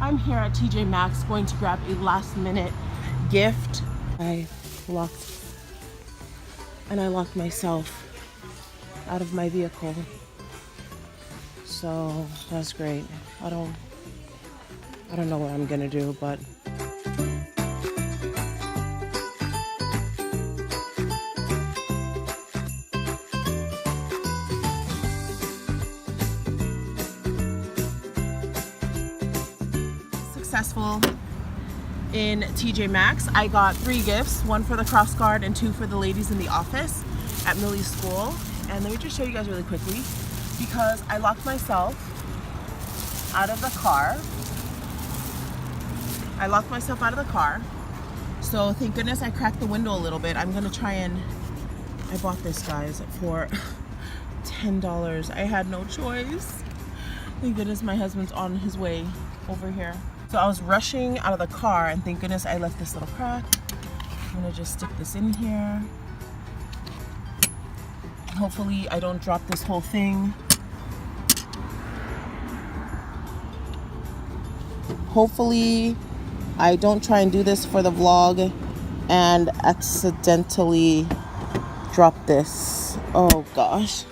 I'm here at TJ Maxx going to grab a last minute gift. I locked myself out of my vehicle. So that's great. I don't know what I'm gonna do, but successful in TJ Maxx. I got 3 gifts, 1 for the cross guard and 2 for the ladies in the office at Millie's school. And let me just show you guys really quickly, because I locked myself out of the car. So thank goodness I cracked the window a little bit. I'm gonna try and, I bought this, guys, for $10. I had no choice. Thank goodness my husband's on his way over here. So I was rushing out of the car and thank goodness I left this little crack. I'm gonna just stick this in here. Hopefully I don't drop this whole thing. Hopefully I don't try and do this for the vlog and accidentally drop this. Oh gosh.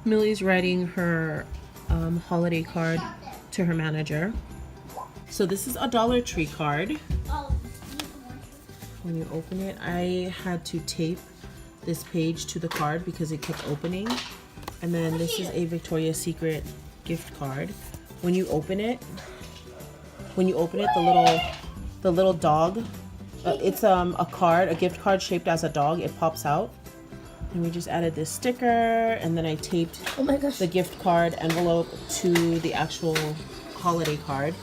Millie's writing her holiday card to her manager. So this is a Dollar Tree card. When you open it, I had to tape this page to the card because it kept opening. And then this is a Victoria's Secret gift card. When you open it, the little dog, it's a gift card shaped as a dog. It pops out. And we just added this sticker, and then I taped the gift card envelope to the actual holiday card.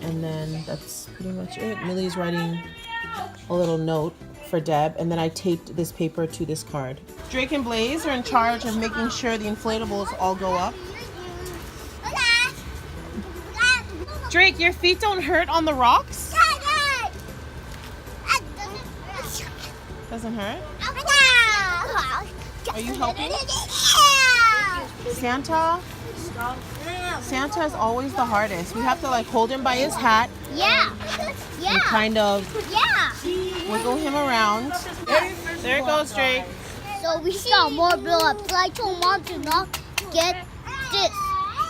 And then that's pretty much it. Millie's writing a little note for Deb, and then I taped this paper to this card. Drake and Blaze are in charge of making sure the inflatables all go up. Drake, your feet don't hurt on the rocks? Doesn't hurt? Are you helping? Santa is always the hardest. We have to like hold him by his hat. Yeah. And kind of wiggle him around. There it goes, Drake. So we got more blow ups. I told Mom to not get this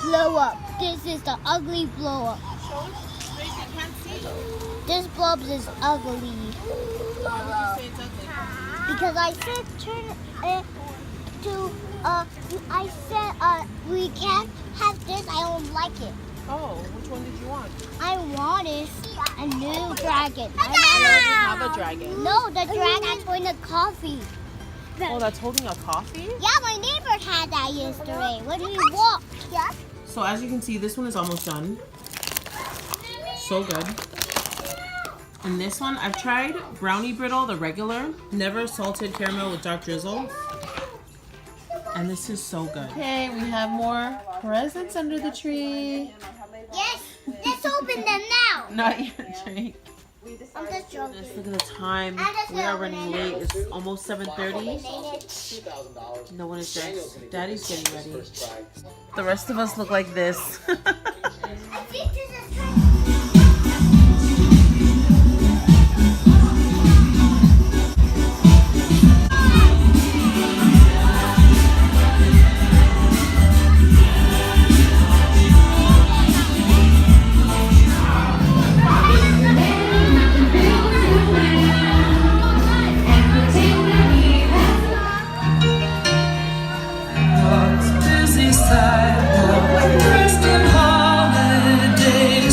blow up. This is the ugly blow up. This blow up is ugly. Why would you say it's ugly? Because I said turn it to I said we can't have this. I don't like it. Oh, which one did you want? I wanted a new dragon. I already have a dragon. No, the dragon's holding a coffee. Oh, that's holding a coffee? Yeah, my neighbor had that yesterday. What do you want? Yeah. So as you can see, this one is almost done. So good. And this one, I've tried brownie brittle, the regular, never salted caramel with dark drizzle. And this is so good. Okay, we have more presents under the tree. Yes, let's open them now. Not yet, Drake. I'm just joking. Just look at the time. We are running late. It's almost 7:30. No one is dressed. Daddy's getting ready. The rest of us look like this. I think this is Busy sidewalk, dressed in holiday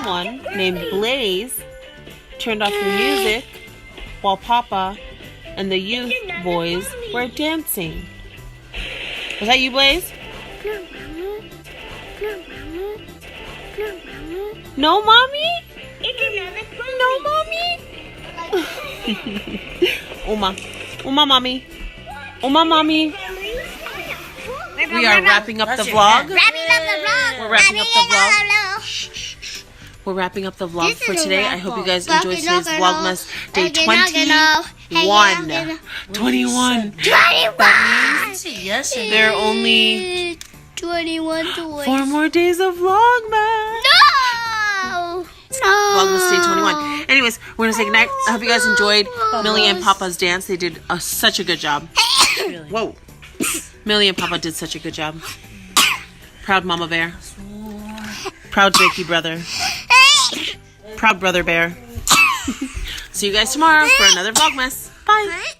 someone named Blaze turned off the music while Papa and the youth boys were dancing. Was that you, Blaze? No, Mommy? No, Mommy? Uma, Mommy. Uma, Mommy. We are wrapping up the vlog. We're wrapping up the vlog. We're wrapping up the vlog for today. I hope you guys enjoyed today's Vlogmas Day 21. 21. Yes, There are only 21 toys. 4 more days of Vlogmas. No! Vlogmas Day 21. Anyways, we're gonna say goodnight. I hope you guys enjoyed Millie and Papa's dance. They did such a good job. Whoa. Millie and Papa did such a good job. Proud Mama Bear. Proud Jakey brother. Proud brother bear. See you guys tomorrow for another Vlogmas. Bye.